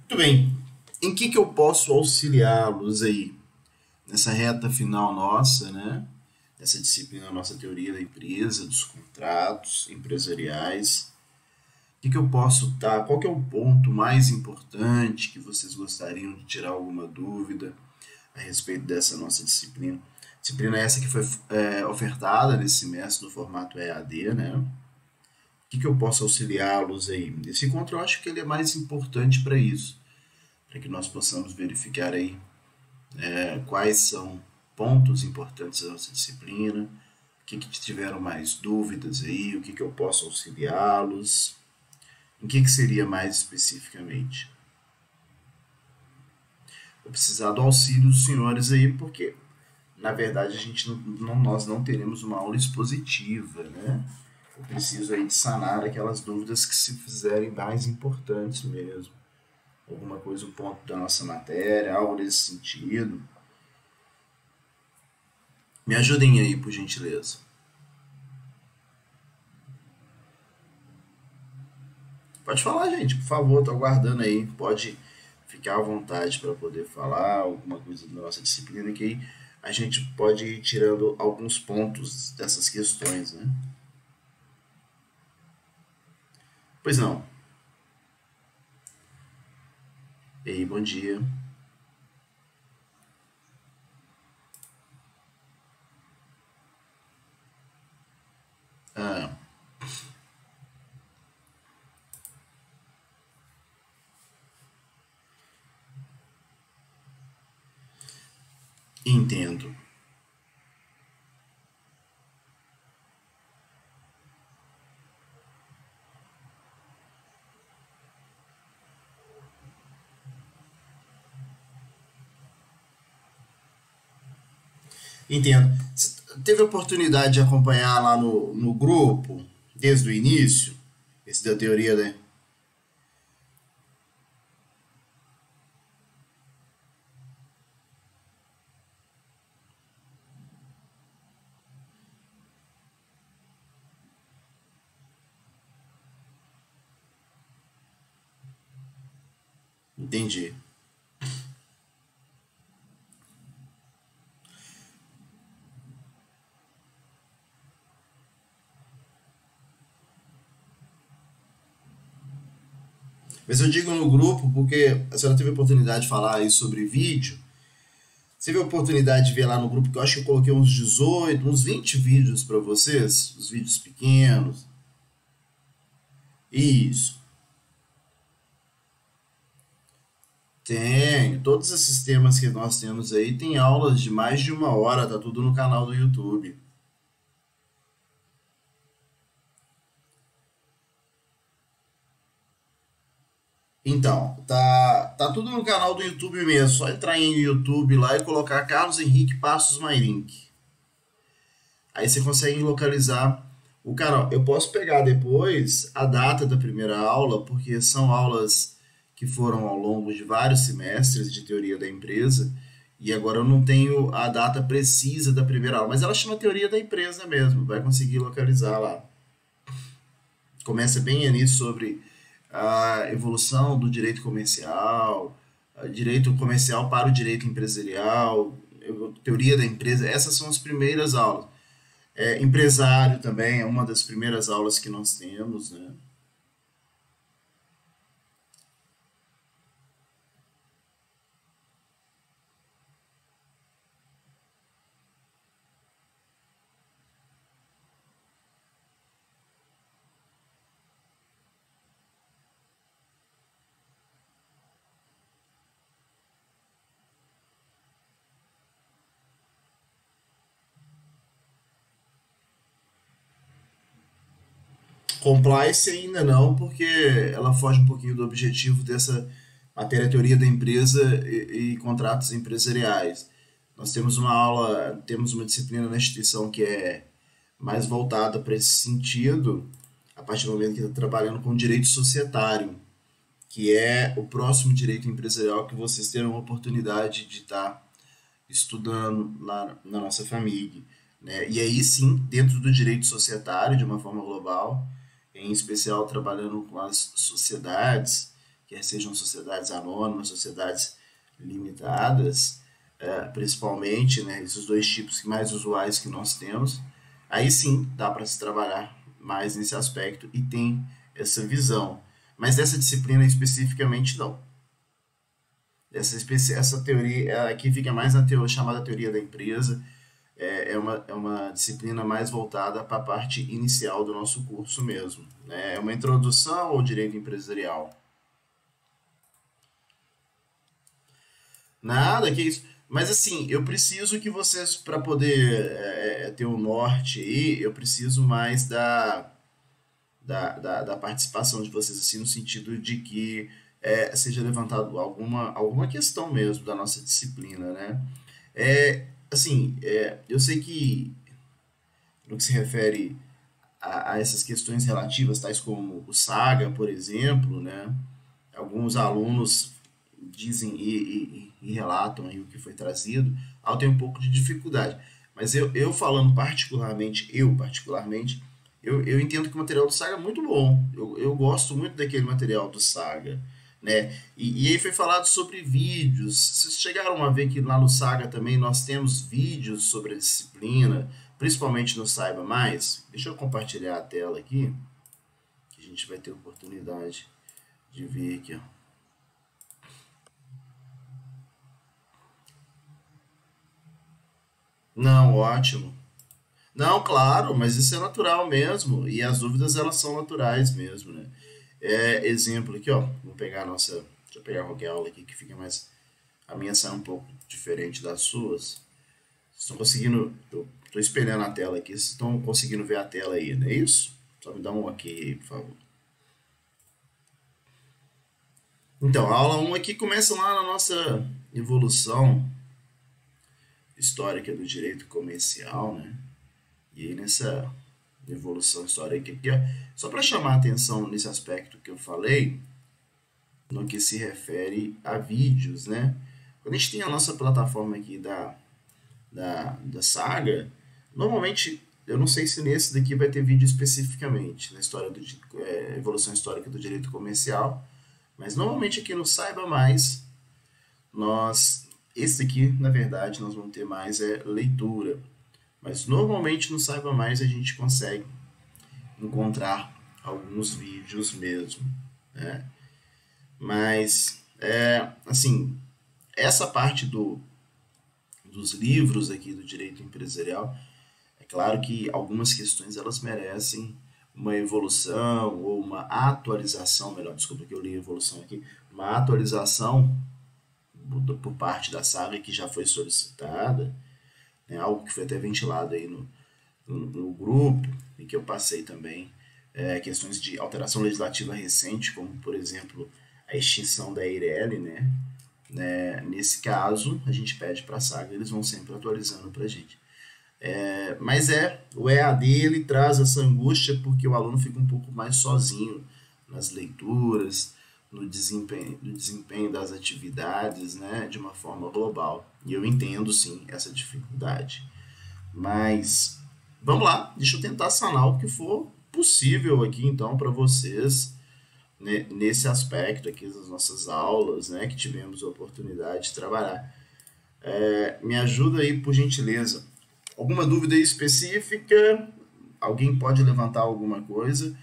Muito bem. Em que eu posso auxiliá-los aí nessa reta final nossa, né? Nessa disciplina nossa teoria da empresa, dos contratos empresariais. Que eu posso estar? Qual que é o ponto mais importante que vocês gostariam de tirar alguma dúvida a respeito dessa nossa disciplina? Disciplina essa que foi ofertada nesse semestre no formato EAD, né? Que eu posso auxiliá-los aí? Esse encontro eu acho que ele é mais importante para isso, para que nós possamos verificar aí quais são pontos importantes da nossa disciplina, que tiveram mais dúvidas aí, o que eu posso auxiliá-los, em que seria mais especificamente. Vou precisar do auxílio dos senhores aí, porque na verdade a gente nós não teremos uma aula expositiva, né? Eu preciso aí de sanar aquelas dúvidas que se fizerem mais importantes mesmo. Alguma coisa, um ponto da nossa matéria, algo nesse sentido. Me ajudem aí, por gentileza. Pode falar, gente, por favor, tô aguardando aí. Pode ficar à vontade para poder falar alguma coisa da nossa disciplina que aí a gente pode ir tirando alguns pontos dessas questões, né? Pois não. E aí, bom dia. Ah, entendo. Entendo. Você teve a oportunidade de acompanhar lá no grupo, desde o início, esse da teoria, né? Entendi. Mas eu digo no grupo porque a senhora teve a oportunidade de falar aí sobre vídeo. Você teve a oportunidade de ver lá no grupo que eu acho que eu coloquei uns 18, uns 20 vídeos para vocês, os vídeos pequenos. Isso. Tem. Todos esses temas que nós temos aí tem aulas de mais de uma hora, tá tudo no canal do YouTube. Então, tá tudo no canal do YouTube mesmo. Só entrar em YouTube lá e colocar Carlos Henrique Passos Mairink. Aí você consegue localizar o canal. Eu posso pegar depois a data da primeira aula, porque são aulas que foram ao longo de vários semestres de teoria da empresa. E agora eu não tenho a data precisa da primeira aula, mas ela chama teoria da empresa mesmo. Vai conseguir localizar lá. Começa bem ali sobre a evolução do direito comercial, direito comercial para o direito empresarial, teoria da empresa. Essas são as primeiras aulas. Empresário também é uma das primeiras aulas que nós temos, né? Compliance ainda não, porque ela foge um pouquinho do objetivo dessa matéria teoria da empresa e contratos empresariais. Nós temos uma aula, temos uma disciplina na instituição que é mais voltada para esse sentido, a partir do momento que está trabalhando com direito societário, que é o próximo direito empresarial que vocês terão a oportunidade de estar estudando lá na nossa família. Né? E aí sim, dentro do direito societário, de uma forma global, em especial trabalhando com as sociedades, quer sejam sociedades anônimas, sociedades limitadas, principalmente, né, esses dois tipos mais usuais que nós temos, aí sim dá para se trabalhar mais nesse aspecto e tem essa visão. Mas dessa disciplina especificamente não. Essa teoria aqui fica mais na teoria, chamada teoria da empresa, é uma disciplina mais voltada para a parte inicial do nosso curso mesmo, né? É uma introdução ao direito empresarial. Nada, que isso. Mas assim, eu preciso que vocês, para poder ter o norte aí, eu preciso mais da participação de vocês, assim, no sentido de que seja levantado alguma questão mesmo da nossa disciplina, né? Assim, eu sei que no que se refere a essas questões relativas, tais como o Saga, por exemplo, né? Alguns alunos dizem e relatam aí o que foi trazido, tem um pouco de dificuldade. Mas eu falando particularmente, eu entendo que o material do Saga é muito bom. Eu gosto muito daquele material do Saga. Né? E aí foi falado sobre vídeos. Vocês chegaram a ver que lá no Saga também nós temos vídeos sobre a disciplina, principalmente no Saiba Mais. Deixa eu compartilhar a tela aqui, que a gente vai ter oportunidade de ver aqui. Ó. Não, ótimo. Não, claro, mas isso é natural mesmo. E as dúvidas elas são naturais mesmo, né? Exemplo aqui, ó. Vamos pegar a nossa. Deixa eu pegar qualquer aula aqui que fica mais. A minha sai um pouco diferente das suas. Vocês estão conseguindo. Eu estou espelhando a tela aqui. Vocês estão conseguindo ver a tela aí, não é isso? Só me dá um ok aí, por favor. Então, a aula um aqui começa lá na nossa evolução histórica do direito comercial, né? E aí nessa evolução histórica aqui, ó, só para chamar a atenção nesse aspecto que eu falei, no que se refere a vídeos, né? Quando a gente tem a nossa plataforma aqui da Saga, normalmente, eu não sei se nesse daqui vai ter vídeo especificamente na história do evolução histórica do direito comercial, mas normalmente aqui no Saiba Mais, esse aqui, na verdade, nós vamos ter mais leitura. Mas normalmente no Saiba Mais a gente consegue encontrar alguns vídeos mesmo, né? Mas, assim, essa parte dos livros aqui do direito empresarial, é claro que algumas questões elas merecem uma evolução ou uma atualização, melhor, desculpa que eu li evolução aqui, uma atualização por parte da Saga que já foi solicitada, né, algo que foi até ventilado aí no grupo e que eu passei também, questões de alteração legislativa recente, como por exemplo a extinção da Eireli, né? Nesse caso, a gente pede para a Saga, eles vão sempre atualizando para a gente. Mas o EAD ele traz essa angústia porque o aluno fica um pouco mais sozinho nas leituras, no desempenho das atividades, né, de uma forma global. E eu entendo sim essa dificuldade. Mas vamos lá, deixa eu tentar sanar o que for possível aqui então para vocês, né, nesse aspecto aqui das nossas aulas, né, que tivemos a oportunidade de trabalhar. Me ajuda aí por gentileza. Alguma dúvida específica? Alguém pode levantar alguma coisa?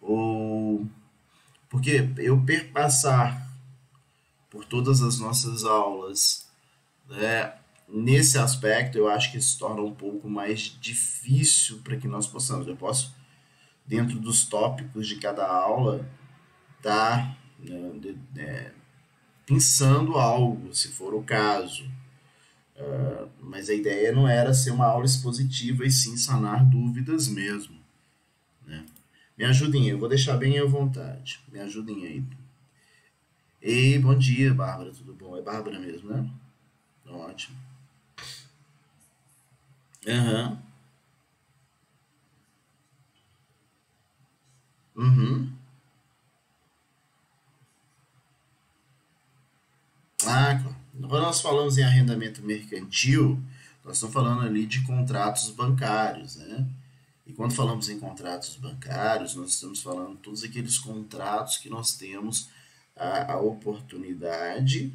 Ou porque eu perpassar por todas as nossas aulas, né, nesse aspecto eu acho que se torna um pouco mais difícil para que nós possamos. Eu posso, dentro dos tópicos de cada aula, estar, né, pensando algo, se for o caso. Mas a ideia não era ser uma aula expositiva e sim sanar dúvidas mesmo, né? Me ajudem aí, eu vou deixar bem à vontade. Me ajudem aí. Ei, bom dia, Bárbara, tudo bom? É Bárbara mesmo, né? Ótimo. Aham. Uhum. Claro. Quando nós falamos em arrendamento mercantil, nós estamos falando ali de contratos bancários, né? E quando falamos em contratos bancários, nós estamos falando de todos aqueles contratos que nós temos a oportunidade,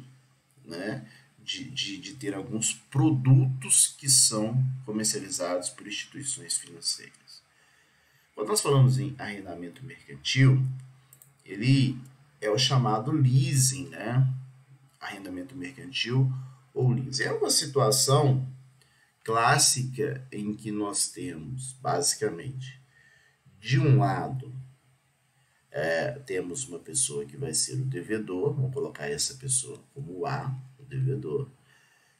né, de ter alguns produtos que são comercializados por instituições financeiras. Quando nós falamos em arrendamento mercantil, ele é o chamado leasing, né? Arrendamento mercantil ou leasing. É uma situação clássica em que nós temos, basicamente, de um lado, temos uma pessoa que vai ser o devedor, vamos colocar essa pessoa como A, o devedor,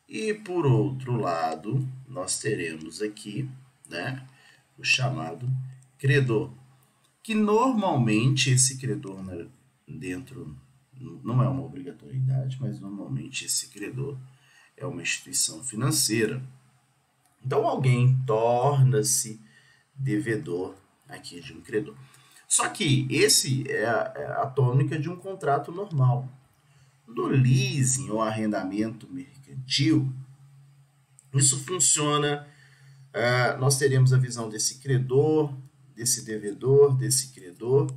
e por outro lado, nós teremos aqui, né, o chamado credor, que normalmente esse credor, né, dentro, não é uma obrigatoriedade, mas normalmente esse credor é uma instituição financeira. Então alguém torna-se devedor aqui de um credor. Só que esse é a tônica de um contrato normal. No leasing ou arrendamento mercantil, isso funciona, nós teremos a visão desse credor, desse devedor, desse credor,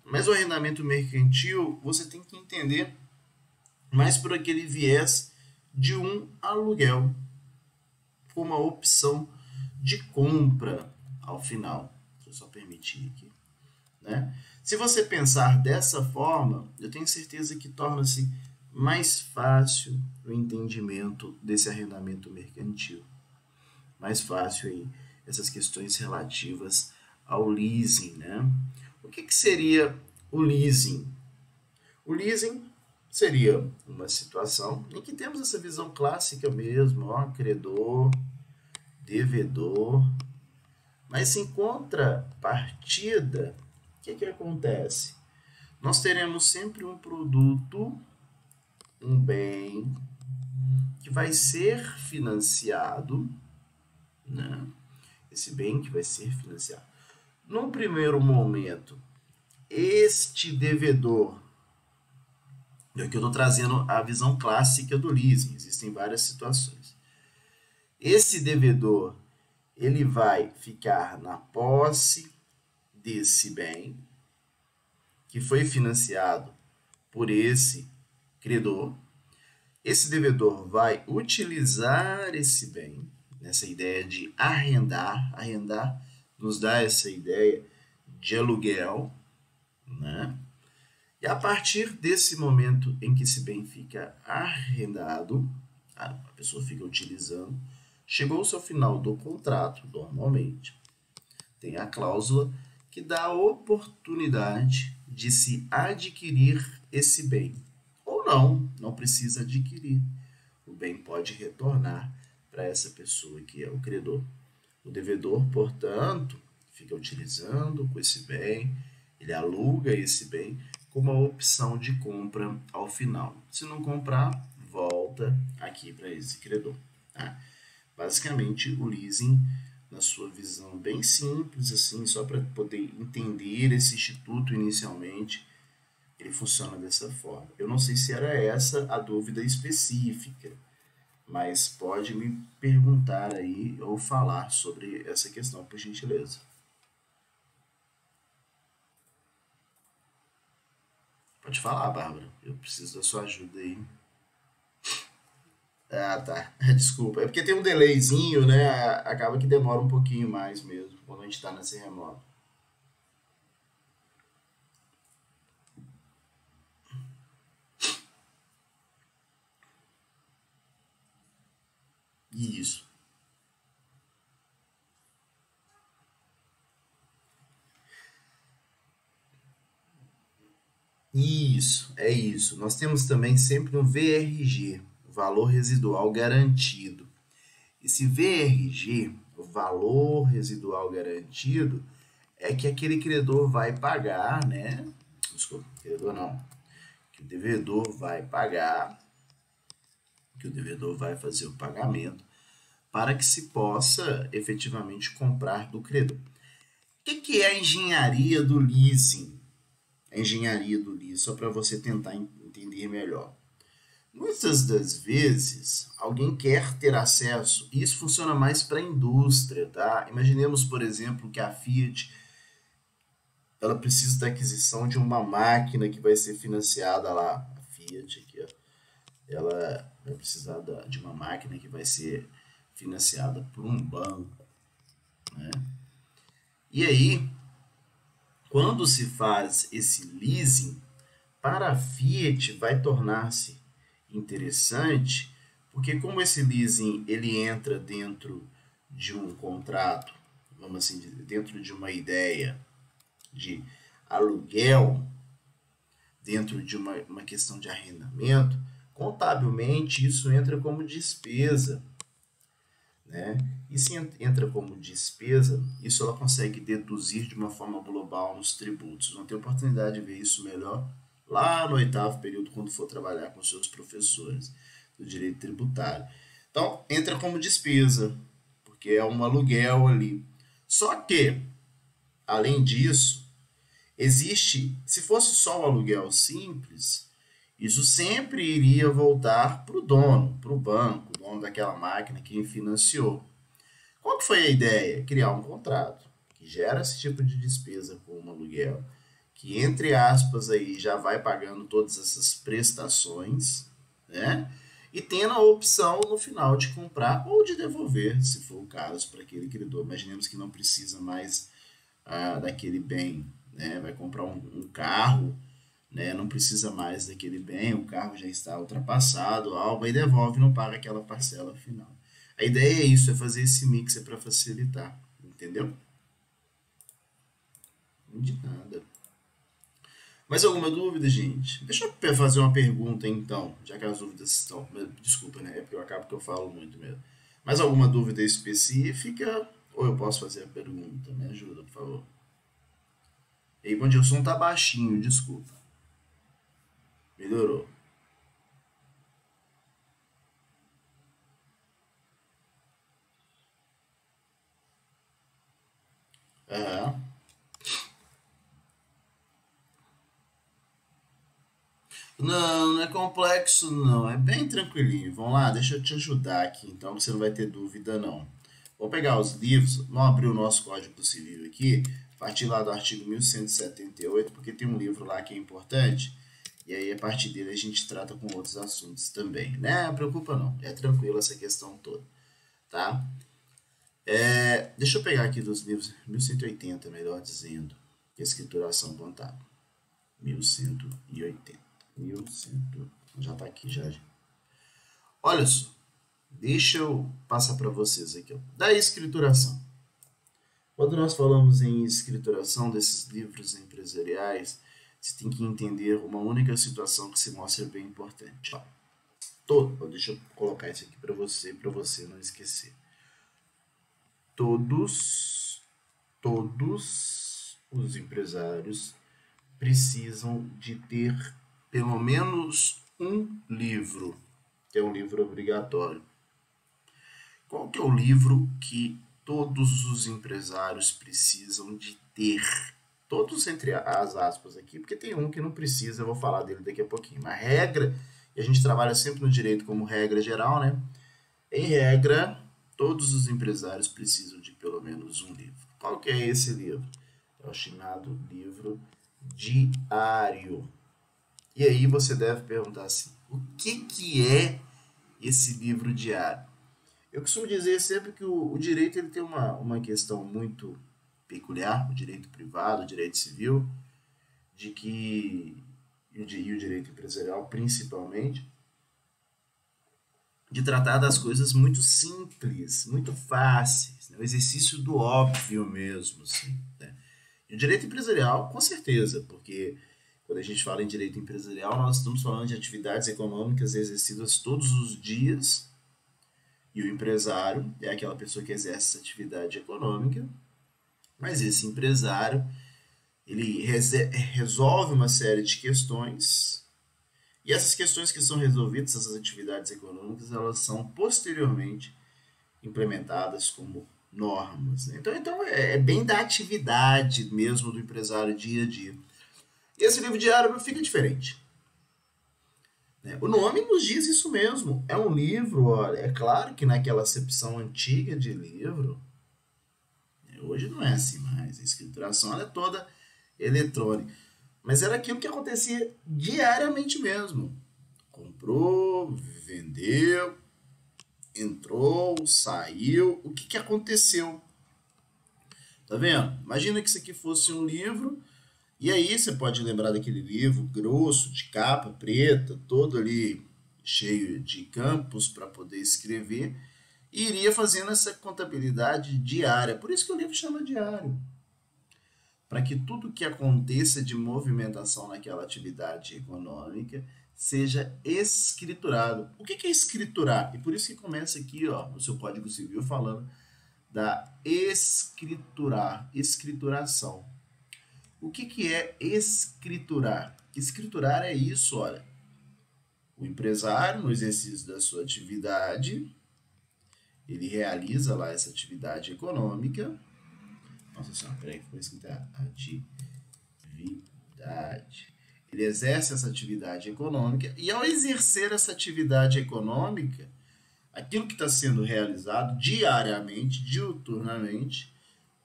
mas o arrendamento mercantil você tem que entender mais por aquele viés de um aluguel, com uma opção de compra ao final. Deixa eu só permitir aqui, né? Se você pensar dessa forma, eu tenho certeza que torna-se mais fácil o entendimento desse arrendamento mercantil. Mais fácil aí essas questões relativas ao leasing, né? O que seria o leasing? O leasing seria uma situação em que temos essa visão clássica mesmo, ó, credor, devedor, mas em contrapartida, o que acontece? Nós teremos sempre um produto, um bem, que vai ser financiado, né? Esse bem que vai ser financiado. Num primeiro momento, este devedor, aqui eu estou trazendo a visão clássica do leasing, existem várias situações. Esse devedor, ele vai ficar na posse desse bem, que foi financiado por esse credor. Esse devedor vai utilizar esse bem, nessa ideia de arrendar. Arrendar nos dá essa ideia de aluguel, né? E a partir desse momento em que esse bem fica arrendado, a pessoa fica utilizando, chegou-se ao final do contrato, normalmente, tem a cláusula que dá a oportunidade de se adquirir esse bem. Ou não precisa adquirir. O bem pode retornar para essa pessoa que é o credor. O devedor, portanto, fica utilizando com esse bem, ele aluga esse bem com uma opção de compra ao final. Se não comprar, volta aqui para esse credor. Tá? Basicamente, o leasing, na sua visão bem simples, assim, só para poder entender esse instituto inicialmente, ele funciona dessa forma. Eu não sei se era essa a dúvida específica, mas pode me perguntar aí ou falar sobre essa questão, por gentileza. Pode falar, Bárbara. Eu preciso da sua ajuda aí. Ah, tá. Desculpa. É porque tem um delayzinho, né? Acaba que demora um pouquinho mais mesmo, quando a gente está nesse remoto. Isso. Isso, é isso. Nós temos também sempre um VRG, valor residual garantido. Esse VRG, o valor residual garantido, é que aquele credor vai pagar, né? Desculpa, credor não. Que o devedor vai pagar, que o devedor vai fazer o pagamento, para que se possa efetivamente comprar do credor. O que é a engenharia do leasing? A engenharia do leasing, só para você tentar entender melhor. Muitas das vezes, alguém quer ter acesso, e isso funciona mais para a indústria, tá? Imaginemos, por exemplo, que a Fiat ela precisa da aquisição de uma máquina que vai ser financiada lá, a Fiat aqui, ó. Ela vai precisar de uma máquina que vai ser financiada por um banco, né? E aí, quando se faz esse leasing, para a Fiat vai tornar-se interessante, porque como esse leasing ele entra dentro de um contrato, vamos assim, dentro de uma ideia de aluguel, dentro de uma questão de arrendamento, contabilmente isso entra como despesa, né? E se entra como despesa, isso ela consegue deduzir de uma forma global nos tributos. Vão ter oportunidade de ver isso melhor lá no 8º período, quando for trabalhar com seus professores do direito tributário. Então, entra como despesa, porque é um aluguel ali. Só que, além disso, existe, se fosse só o aluguel simples, isso sempre iria voltar para o dono, para o banco, o dono daquela máquina que financiou. Qual que foi a ideia? Criar um contrato que gera esse tipo de despesa com um aluguel, que entre aspas aí já vai pagando todas essas prestações, né? E tendo a opção no final de comprar ou de devolver, se for o caso, para aquele credor. Imaginemos que não precisa mais daquele bem, né? Vai comprar um carro, né? Não precisa mais daquele bem, o carro já está ultrapassado, algo, e devolve e não paga aquela parcela final. A ideia é isso, é fazer esse mix para facilitar, entendeu? De nada. Mais alguma dúvida, gente? Deixa eu fazer uma pergunta então, já que as dúvidas estão. Desculpa, né? É porque eu acabo que eu falo muito mesmo. Mais alguma dúvida específica? Ou eu posso fazer a pergunta? Me ajuda, por favor. Ei, bom dia, o som tá baixinho, desculpa. Melhorou. Aham. Não, não é complexo, não. É bem tranquilinho. Vamos lá, deixa eu te ajudar aqui, então você não vai ter dúvida, não. Vou pegar os livros, vamos abrir o nosso Código Civil aqui, a partir lá do artigo 1178, porque tem um livro lá que é importante, e aí a partir dele a gente trata com outros assuntos também, né? Não preocupa não, é tranquilo essa questão toda, tá? Deixa eu pegar aqui dos livros, 1180, melhor dizendo, escrituração contábil. 1180. 1100, já tá aqui já. Olha só, deixa eu passar para vocês aqui, ó, da escrituração. Quando nós falamos em escrituração desses livros empresariais, você tem que entender uma única situação que se mostra bem importante. Deixa eu colocar isso aqui para você não esquecer. Todos os empresários precisam de ter pelo menos um livro, que é um livro obrigatório. Qual que é o livro que todos os empresários precisam de ter? Todos entre as aspas aqui, porque tem um que não precisa, eu vou falar dele daqui a pouquinho. Uma regra, e a gente trabalha sempre no direito como regra geral, né? Em regra, todos os empresários precisam de pelo menos um livro. Qual que é esse livro? É o chamado livro diário. E aí você deve perguntar assim, o que é esse livro diário? Eu costumo dizer sempre que o direito ele tem uma questão muito peculiar, o direito privado, o direito civil, de que, e o direito empresarial principalmente, de tratar das coisas muito simples, muito fáceis, né? O exercício do óbvio mesmo, assim, né? E o direito empresarial, com certeza, porque quando a gente fala em direito empresarial, nós estamos falando de atividades econômicas exercidas todos os dias, e o empresário é aquela pessoa que exerce essa atividade econômica, mas esse empresário ele resolve uma série de questões, e essas questões que são resolvidas, essas atividades econômicas, elas são posteriormente implementadas como normas, né? Então é bem da atividade mesmo do empresário dia a dia. E esse livro diário fica diferente, né? O nome nos diz isso mesmo. É um livro, olha, é claro que naquela acepção antiga de livro, hoje não é assim mais. A escrituração ela é toda eletrônica. Mas era aquilo que acontecia diariamente mesmo. Comprou, vendeu, entrou, saiu. O que aconteceu? Tá vendo? Imagina que isso aqui fosse um livro, e aí você pode lembrar daquele livro grosso, de capa preta, todo ali cheio de campos para poder escrever, e iria fazendo essa contabilidade diária. Por isso que o livro chama diário. Para que tudo que aconteça de movimentação naquela atividade econômica seja escriturado. O que é escriturar? E por isso que começa aqui, ó, no seu Código Civil falando da escrituração. O que é escriturar? Escriturar é isso, olha. O empresário, no exercício da sua atividade, ele realiza lá essa atividade econômica. Nossa senhora, peraí, foi escrito atividade. Ele exerce essa atividade econômica e, ao exercer essa atividade econômica, aquilo que está sendo realizado diariamente, diuturnamente,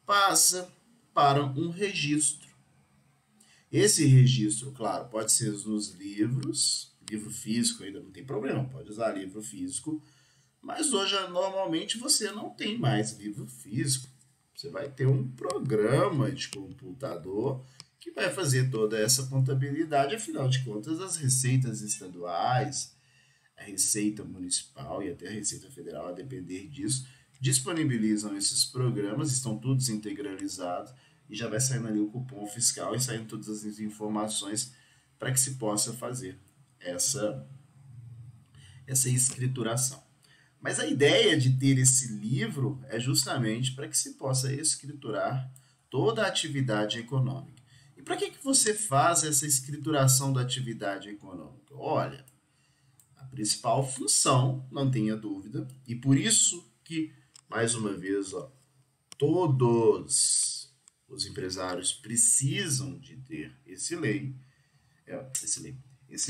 passa para um registro. Esse registro, claro, pode ser nos livros, livro físico ainda não tem problema, pode usar livro físico, mas hoje normalmente você não tem mais livro físico. Você vai ter um programa de computador que vai fazer toda essa contabilidade, afinal de contas, as receitas estaduais, a Receita Municipal e até a Receita Federal, a depender disso, disponibilizam esses programas, estão todos integralizados e já vai saindo ali o cupom fiscal e saindo todas as informações para que se possa fazer essa escrituração. Mas a ideia de ter esse livro é justamente para que se possa escriturar toda a atividade econômica. E para que você faz essa escrituração da atividade econômica? Olha, a principal função, não tenha dúvida, e por isso que, mais uma vez, ó, todos os empresários precisam de ter esse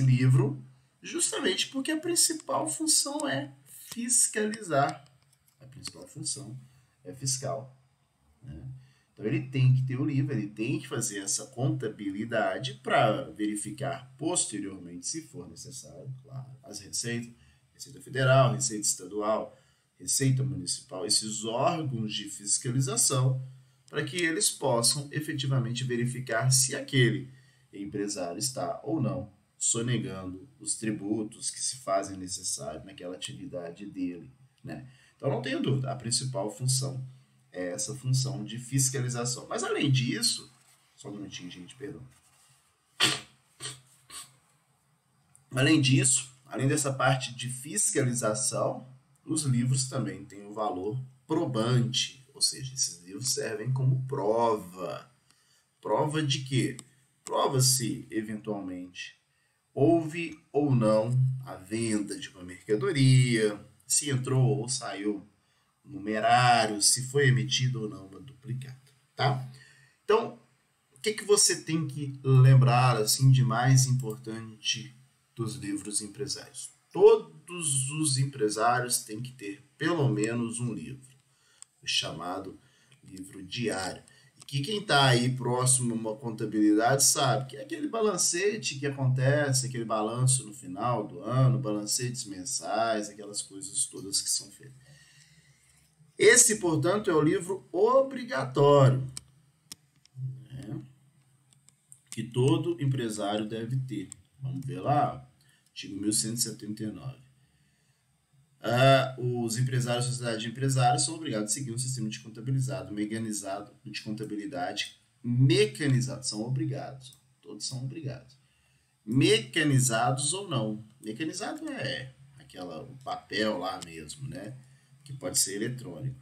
livro, justamente porque a principal função é fiscalizar. A principal função é fiscal, né? Então ele tem que ter o livro, ele tem que fazer essa contabilidade para verificar posteriormente, se for necessário, claro, as receitas, Receita Federal, Receita Estadual, Receita Municipal, esses órgãos de fiscalização, para que eles possam efetivamente verificar se aquele empresário está ou não sonegando os tributos que se fazem necessários naquela atividade dele, né? Então não tenho dúvida, a principal função é essa função de fiscalização. Mas além disso, só um minutinho, gente, perdão. Além disso, além dessa parte de fiscalização, os livros também têm um valor probante, ou seja, esses livros servem como prova. Prova de quê? Prova se, eventualmente, houve ou não a venda de uma mercadoria, se entrou ou saiu numerário, se foi emitido ou não uma duplicata, tá? Então, o que você tem que lembrar assim de mais importante dos livros empresários? Todos os empresários têm que ter pelo menos um livro, o chamado livro diário. E que quem está aí próximo a uma contabilidade sabe que é aquele balancete que acontece, aquele balanço no final do ano, balancetes mensais, aquelas coisas todas que são feitas. Esse, portanto, é o livro obrigatório, né, que todo empresário deve ter. Vamos ver lá, artigo 1179. Os empresários e sociedade de empresários são obrigados a seguir um sistema de contabilidade mecanizado. São obrigados. Todos são obrigados. Mecanizados ou não. Mecanizado é o papel lá mesmo, né? Que pode ser eletrônico,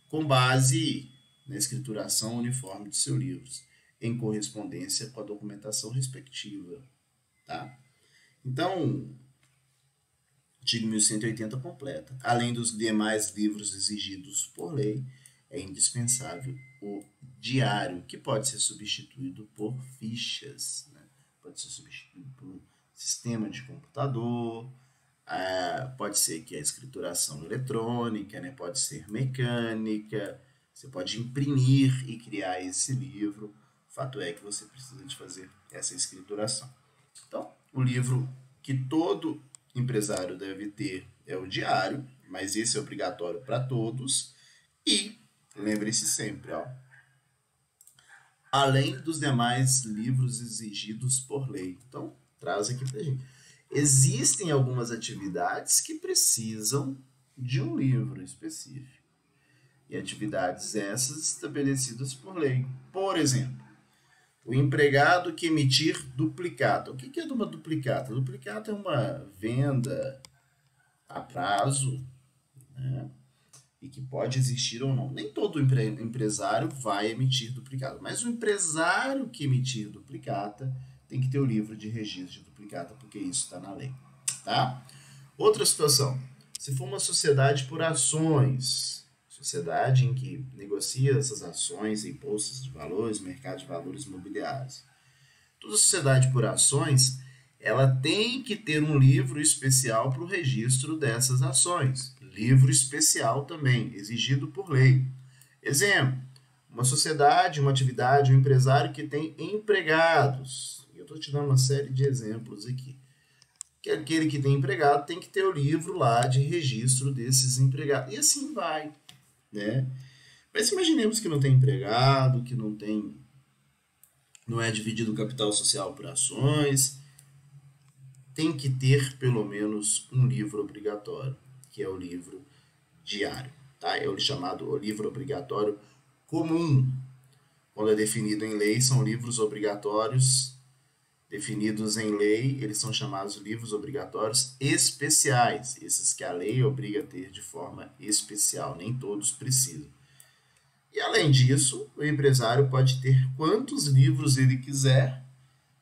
com base na escrituração uniforme de seus livros, em correspondência com a documentação respectiva, tá? Então, artigo 1180 completa. Além dos demais livros exigidos por lei, é indispensável o diário, que pode ser substituído por fichas, né? Pode ser substituído por um sistema de computador, pode ser que a escrituração eletrônica, né? Pode ser mecânica, você pode imprimir e criar esse livro, Fato é que você precisa de fazer essa escrituração. Então, o livro que todo empresário deve ter é o diário, mas esse é obrigatório para todos. E lembre-se sempre, ó, além dos demais livros exigidos por lei. Então, traz aqui para a gente. Existem algumas atividades que precisam de um livro específico. E atividades essas estabelecidas por lei. Por exemplo, o empregado que emitir duplicata. O que é uma duplicata? Duplicata é uma venda a prazo, né? E que pode existir ou não. Nem todo empresário vai emitir duplicata, mas o empresário que emitir duplicata tem que ter o livro de registro de duplicata, porque isso está na lei. Tá? Outra situação, se for uma sociedade por ações, sociedade em que negocia essas ações em bolsas de valores, mercado de valores imobiliários. Toda sociedade por ações, ela tem que ter um livro especial para o registro dessas ações. Livro especial também, exigido por lei. Exemplo, uma sociedade, uma atividade, um empresário que tem empregados. Eu estou te dando uma série de exemplos aqui. Que aquele que tem empregado tem que ter o livro lá de registro desses empregados. E assim vai, né? Mas imaginemos que não tem empregado, que não é dividido o capital social por ações. Tem que ter pelo menos um livro obrigatório, que é o livro diário. Tá? É o chamado livro obrigatório comum. Quando é definido em lei, são livros obrigatórios definidos em lei, eles são chamados livros obrigatórios especiais. Esses que a lei obriga a ter de forma especial, nem todos precisam. E além disso, o empresário pode ter quantos livros ele quiser,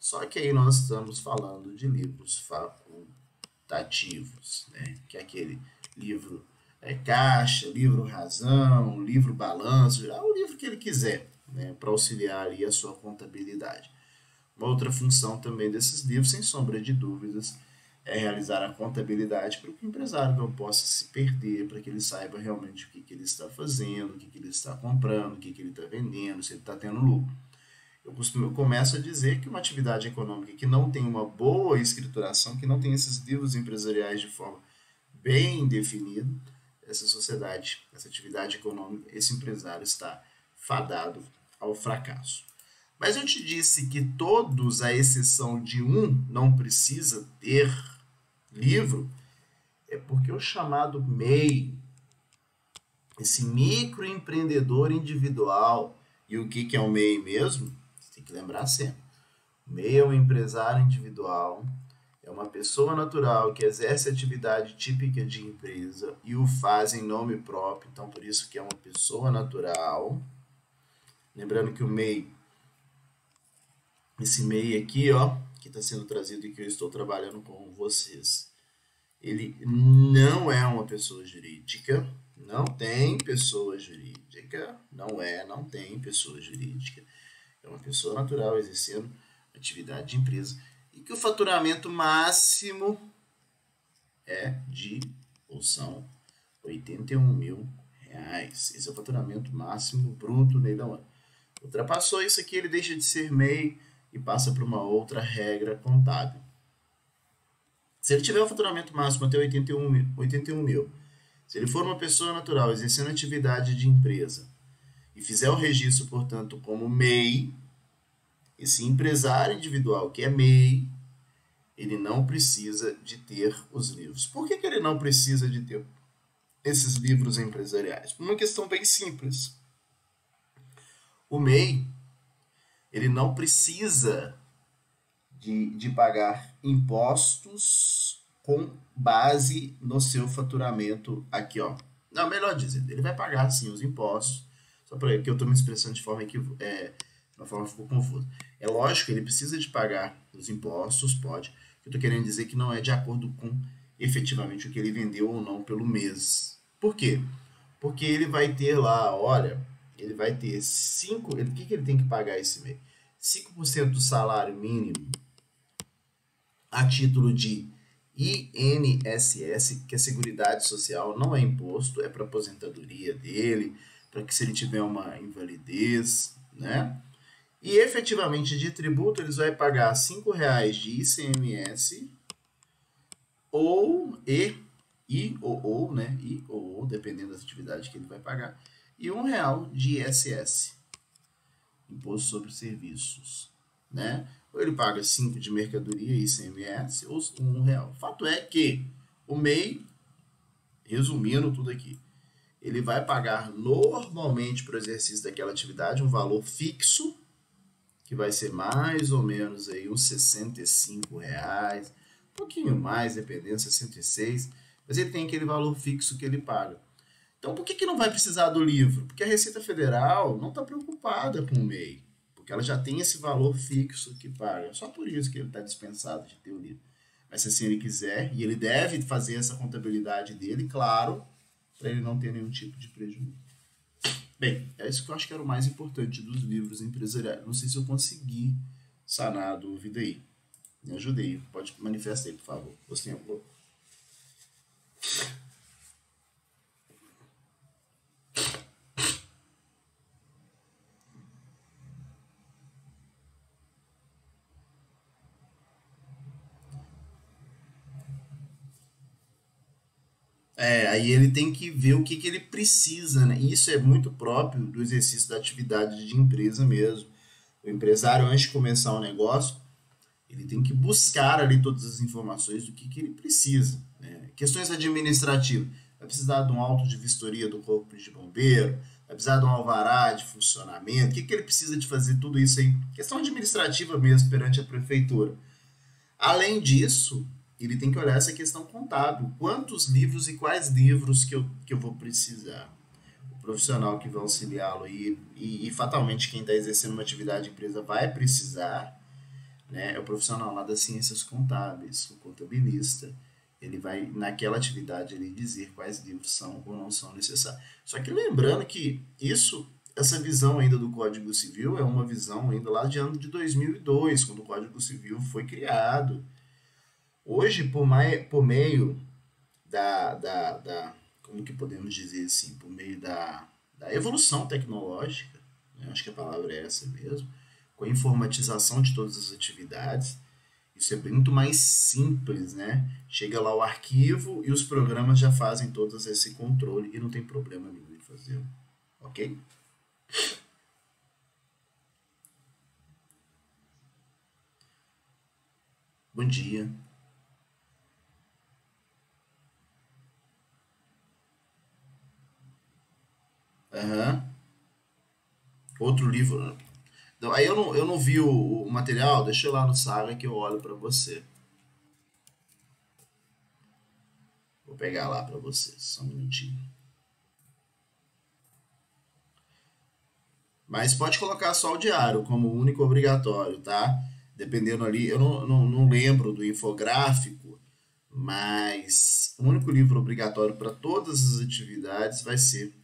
só que aí nós estamos falando de livros facultativos, né? Que é aquele livro caixa, livro razão, livro balanço, o livro que ele quiser, né? Para auxiliar ali a sua contabilidade. Uma outra função também desses livros, sem sombra de dúvidas, é realizar a contabilidade para que o empresário não possa se perder, para que ele saiba realmente o que ele está fazendo, o que ele está comprando, o que ele está vendendo, se ele está tendo lucro. Eu começo a dizer que uma atividade econômica que não tem uma boa escrituração, que não tem esses livros empresariais de forma bem definida, essa sociedade, essa atividade econômica, esse empresário está fadado ao fracasso. Mas eu te disse que todos, à exceção de um, não precisa ter livro, é porque o chamado MEI, esse microempreendedor individual, e o que é o MEI mesmo? Você tem que lembrar sempre. O MEI é um empresário individual, é uma pessoa natural que exerce atividade típica de empresa e o faz em nome próprio, então por isso que é uma pessoa natural. Lembrando que o MEI, esse MEI aqui, ó, que está sendo trazido e que eu estou trabalhando com vocês, ele não é uma pessoa jurídica, não tem pessoa jurídica, não tem pessoa jurídica, é uma pessoa natural exercendo atividade de empresa e que o faturamento máximo são R$81 mil. Esse é o faturamento máximo bruto leilão. Ultrapassou isso aqui, ele deixa de ser MEI e passa para uma outra regra contábil. Se ele tiver o faturamento máximo até 81 mil, se ele for uma pessoa natural exercendo atividade de empresa e fizer o registro, portanto, como MEI, esse empresário individual que é MEI, ele não precisa de ter os livros. Por que ele não precisa de ter esses livros empresariais? Por uma questão bem simples. O MEI, ele não precisa de pagar impostos com base no seu faturamento aqui, ó. Não, melhor dizendo, ele vai pagar sim os impostos, só para que eu estou me expressando de forma que uma forma ficou confusa. É lógico que ele precisa de pagar os impostos, pode. Eu estou querendo dizer que não é de acordo com efetivamente o que ele vendeu ou não pelo mês. Por quê? Porque ele vai ter lá, olha, ele vai ter o que ele tem que pagar esse mês? 5% do salário mínimo a título de INSS, que é Seguridade Social, não é imposto, é para aposentadoria dele, para que se ele tiver uma invalidez, né? E efetivamente de tributo eles vão pagar R$ 5,00 de ICMS ou, dependendo da atividade que ele vai pagar, e R$ 1,00 de ISS, Imposto sobre Serviços, né? Ou ele paga 5 de mercadoria e ICMS ou R$ 1,00. Fato é que o MEI, resumindo tudo aqui, ele vai pagar normalmente para o exercício daquela atividade um valor fixo, que vai ser mais ou menos aí uns R$ 65, um pouquinho mais, dependendo, 66, mas ele tem aquele valor fixo que ele paga. Então, por que não vai precisar do livro? Porque a Receita Federal não está preocupada com o MEI, porque ela já tem esse valor fixo que paga. Só por isso que ele está dispensado de ter o livro. Mas se assim ele quiser, e ele deve fazer essa contabilidade dele, claro, para ele não ter nenhum tipo de prejuízo. Bem, é isso que eu acho que era o mais importante dos livros empresariais. Não sei se eu consegui sanar a dúvida aí. Me ajude aí. Pode manifestar aí, por favor. Você tem aí ele tem que ver o que ele precisa, né? E isso é muito próprio do exercício da atividade de empresa mesmo. O empresário, antes de começar um negócio, ele tem que buscar ali todas as informações do que ele precisa, né? Questões administrativas. Vai precisar de um auto de vistoria do corpo de bombeiro, vai precisar de um alvará de funcionamento, o que ele precisa de fazer tudo isso aí. Questão administrativa mesmo perante a prefeitura. Além disso, ele tem que olhar essa questão contábil. Quantos livros e quais livros que eu vou precisar? O profissional que vai auxiliá-lo aí, e fatalmente quem está exercendo uma atividade de empresa vai precisar, né? É o profissional lá das ciências contábeis, o contabilista. Ele vai, naquela atividade, ele dizer quais livros são ou não são necessários. Só que lembrando que essa visão ainda do Código Civil é uma visão ainda lá de ano de 2002, quando o Código Civil foi criado. Hoje, por meio como que podemos dizer assim, por meio da evolução tecnológica, né? Acho que a palavra é essa mesmo, com a informatização de todas as atividades, isso é muito mais simples, né? Chega lá o arquivo e os programas já fazem todo esse controle e não tem problema nenhum em fazer, ok? Bom dia. Aham. Outro livro. Então, aí eu não vi o material, deixa eu lá no Saga que eu olho para você. Vou pegar lá para você, só um minutinho. Mas pode colocar só o diário como único obrigatório, tá? Dependendo ali, eu não lembro do infográfico, mas o único livro obrigatório para todas as atividades vai ser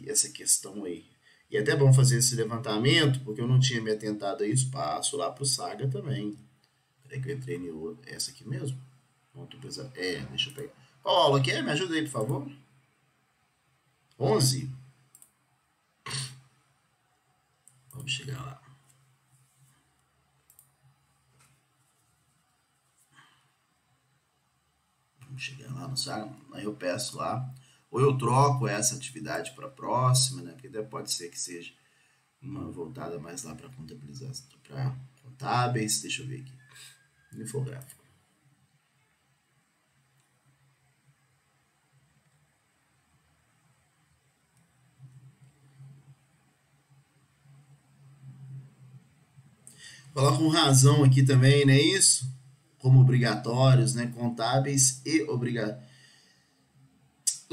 essa questão aí. E é até bom fazer esse levantamento, porque eu não tinha me atentado a isso. Passo lá pro Saga também. Peraí que eu entrei em essa aqui mesmo. Deixa eu pegar. Qual aula que é? Me ajuda aí, por favor. 11. Vamos chegar lá. Vamos chegar lá no Saga. Aí eu peço lá. Ou eu troco essa atividade para a próxima, né? Porque até pode ser que seja uma voltada mais lá para contabilização, para contábeis. Deixa eu ver aqui. Infográfico. Falar com razão aqui também, não é isso? Como obrigatórios, né? Contábeis e obrigatórios.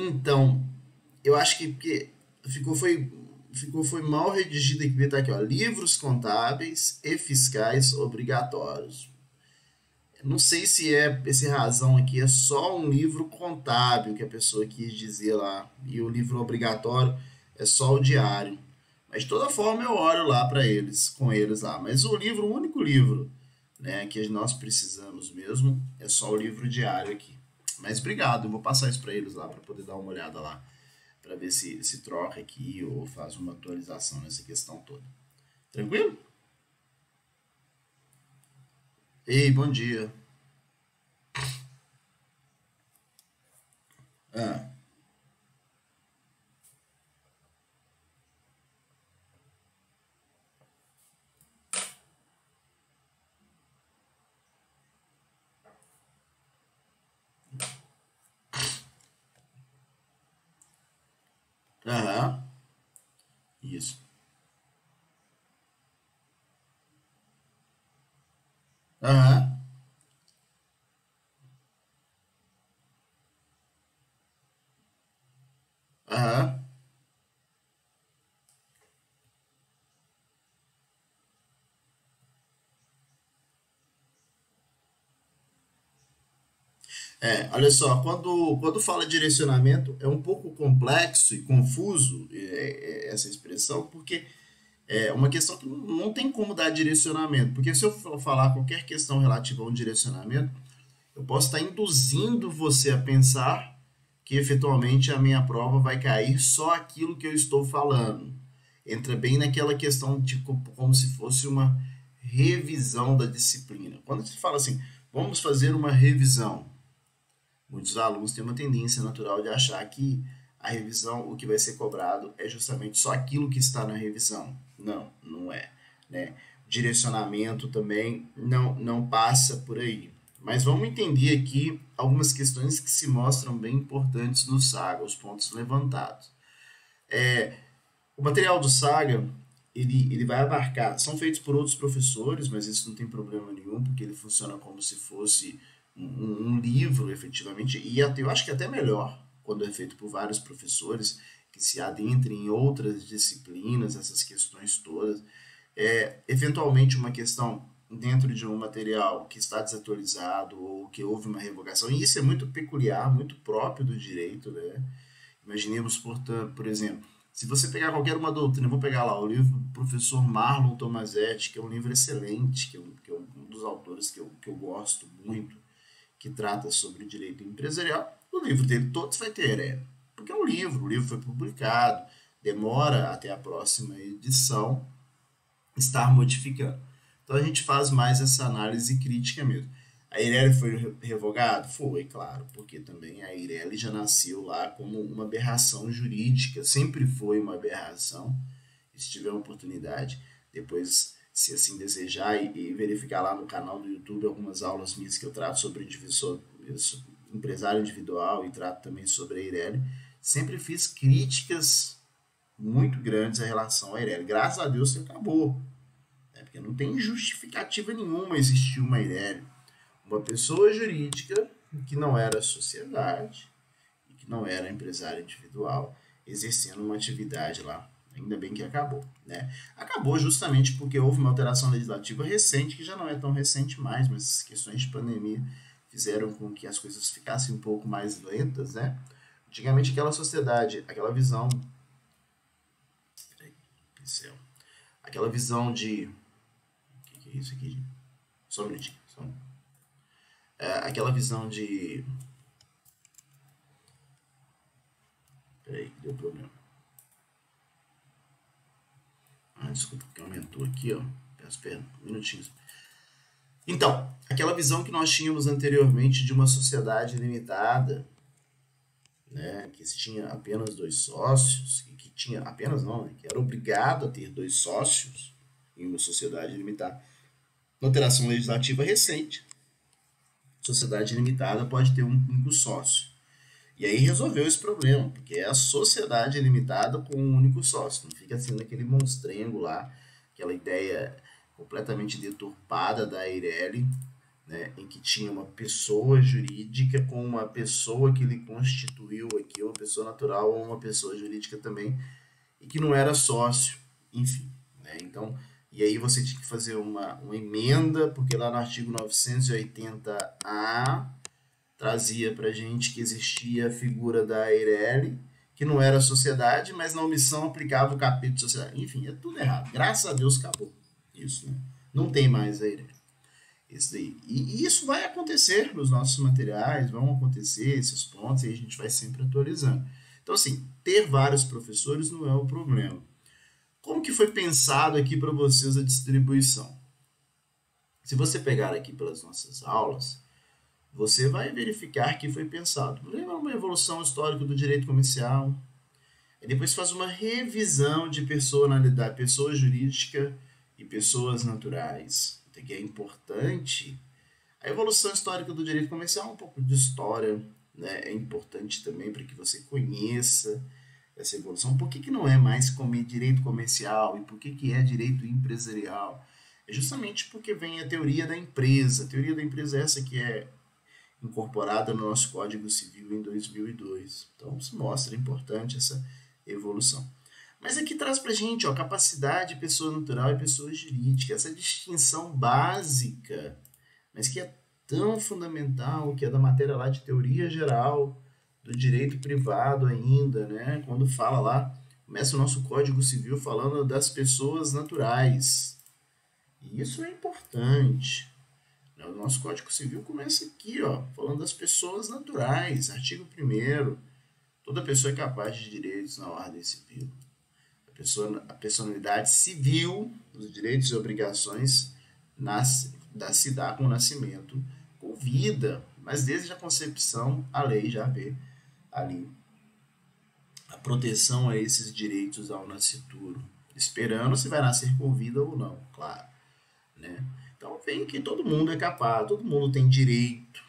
Então, eu acho que porque foi mal redigido aqui, tá aqui, ó, livros contábeis e fiscais obrigatórios. Não sei se esse razão aqui é só um livro contábil que a pessoa quis dizer lá, e o livro obrigatório é só o diário. Mas de toda forma eu olho lá para eles, com eles lá. Mas o único livro, né, que nós precisamos mesmo é só o livro diário aqui. Mas obrigado, eu vou passar isso para eles lá para poder dar uma olhada lá, para ver se troca aqui ou faz uma atualização nessa questão toda. Tranquilo? Ei, bom dia. Ah, aham, isso. Aham, aham. Olha só, quando fala direcionamento, é um pouco complexo e confuso essa expressão, porque é uma questão que não tem como dar direcionamento. Porque se eu for falar qualquer questão relativa a um direcionamento, eu posso estar induzindo você a pensar que efetualmente a minha prova vai cair só aquilo que eu estou falando. Entra bem naquela questão de como se fosse uma revisão da disciplina. Quando se fala assim, vamos fazer uma revisão, muitos alunos têm uma tendência natural de achar que a revisão, o que vai ser cobrado é justamente só aquilo que está na revisão. Não, não é, né? Direcionamento também não passa por aí. Mas vamos entender aqui algumas questões que se mostram bem importantes no Saga, os pontos levantados. O material do Saga, ele vai abarcar, são feitos por outros professores, mas isso não tem problema nenhum, porque ele funciona como se fosse um livro, efetivamente, e até, eu acho que é até melhor quando é feito por vários professores que se adentrem em outras disciplinas, essas questões todas. Eventualmente, uma questão dentro de um material que está desatualizado ou que houve uma revogação, e isso é muito peculiar, muito próprio do direito, né? Imaginemos, portanto, por exemplo, se você pegar qualquer uma doutrina, eu vou pegar lá o livro do professor Marlon Tomasetti, que é um livro excelente, que é um dos autores que eu gosto muito, que trata sobre o direito empresarial, o livro dele todos vai ter herege. Porque é um livro, o livro foi publicado, demora até a próxima edição estar modificando. Então a gente faz mais essa análise crítica mesmo. A Eireli foi revogada? Foi, claro, porque também a Eireli já nasceu lá como uma aberração jurídica, sempre foi uma aberração. Se tiver uma oportunidade, depois, se assim desejar, e verificar lá no canal do YouTube algumas aulas minhas que eu trato sobre empresário individual e trato também sobre a Eireli, sempre fiz críticas muito grandes em relação à Eireli. Graças a Deus que acabou, né? Porque não tem justificativa nenhuma existir uma Eireli. Uma pessoa jurídica que não era sociedade e que não era empresário individual exercendo uma atividade lá. Ainda bem que acabou, né? Acabou justamente porque houve uma alteração legislativa recente, que já não é tão recente mais, mas as questões de pandemia fizeram com que as coisas ficassem um pouco mais lentas, né? Antigamente aquela sociedade, aquela visão, peraí, pincel, aquela visão de, o que é isso aqui? Só um minutinho, aquela visão de, peraí, que deu problema. Desculpa, que aumentou aqui, ó. Peço perdão, minutinhos. Então, aquela visão que nós tínhamos anteriormente de uma sociedade limitada, né, que tinha apenas dois sócios, que tinha apenas não, né, que era obrigado a ter dois sócios em uma sociedade limitada. Alteração legislativa recente, sociedade limitada pode ter um único sócio. E aí resolveu esse problema, porque é a sociedade limitada com um único sócio. Não fica sendo aquele monstrengo lá, aquela ideia completamente deturpada da Eireli, né, em que tinha uma pessoa jurídica com uma pessoa que lhe constituiu aqui, uma pessoa natural ou uma pessoa jurídica também, e que não era sócio, enfim. Né? Então, e aí você tinha que fazer uma emenda, porque lá no artigo 980-A trazia para a gente que existia a figura da Eireli, que não era sociedade, mas na omissão aplicava o capítulo de sociedade. Enfim, é tudo errado. Graças a Deus acabou isso, né? Não tem mais a Eireli. Isso daí. E isso vai acontecer nos nossos materiais, vão acontecer esses pontos e a gente vai sempre atualizando. Então, assim, ter vários professores não é o problema. Como que foi pensado aqui para vocês a distribuição? Se você pegar aqui pelas nossas aulas, você vai verificar que foi pensado. Lembra uma evolução histórica do direito comercial? E depois faz uma revisão de personalidade, pessoa jurídica e pessoas naturais. Então, que é importante. A evolução histórica do direito comercial, um pouco de história, né? É importante também para que você conheça essa evolução. Por que não é mais direito comercial e por que é direito empresarial? É justamente porque vem a teoria da empresa. A teoria da empresa é essa que é incorporada no nosso Código Civil em 2002. Então, se mostra importante essa evolução. Mas aqui traz para a gente capacidade, pessoa natural e pessoa jurídica, essa distinção básica, mas que é tão fundamental, que é da matéria lá de teoria geral, do direito privado ainda, né? Quando fala lá, começa o nosso Código Civil falando das pessoas naturais. E isso é importante. O nosso Código Civil começa aqui, falando das pessoas naturais, artigo 1º. Toda pessoa é capaz de direitos na ordem civil. A personalidade civil, os direitos e obrigações se dá com o nascimento, com vida, mas desde a concepção, a lei já vê ali a proteção a esses direitos ao nascituro, esperando se vai nascer com vida ou não, claro, né? Então vem que todo mundo é capaz, todo mundo tem direito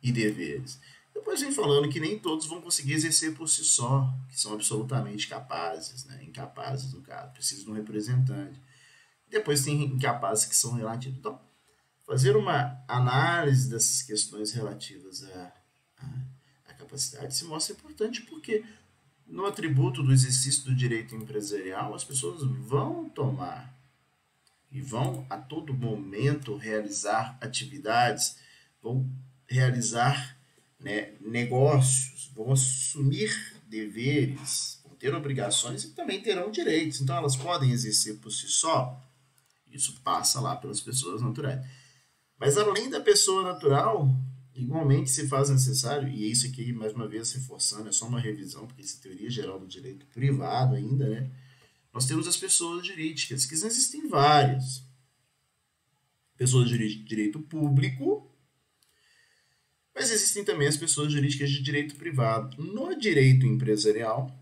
e deveres. Depois vem falando que nem todos vão conseguir exercer por si só, que são absolutamente capazes, né? Incapazes no caso, precisam de um representante. Depois tem incapazes que são relativos. Então, fazer uma análise dessas questões relativas à capacidade se mostra importante porque no atributo do exercício do direito empresarial as pessoas vão tomar e vão a todo momento realizar atividades, vão realizar, né, negócios, vão assumir deveres, vão ter obrigações e também terão direitos. Então elas podem exercer por si só, isso passa lá pelas pessoas naturais. Mas além da pessoa natural, igualmente se faz necessário, e isso aqui mais uma vez reforçando, é só uma revisão, porque isso é teoria geral do direito privado ainda, né? Nós temos as pessoas jurídicas, que existem várias. Pessoas jurídicas de direito público, mas existem também as pessoas jurídicas de direito privado. No direito empresarial,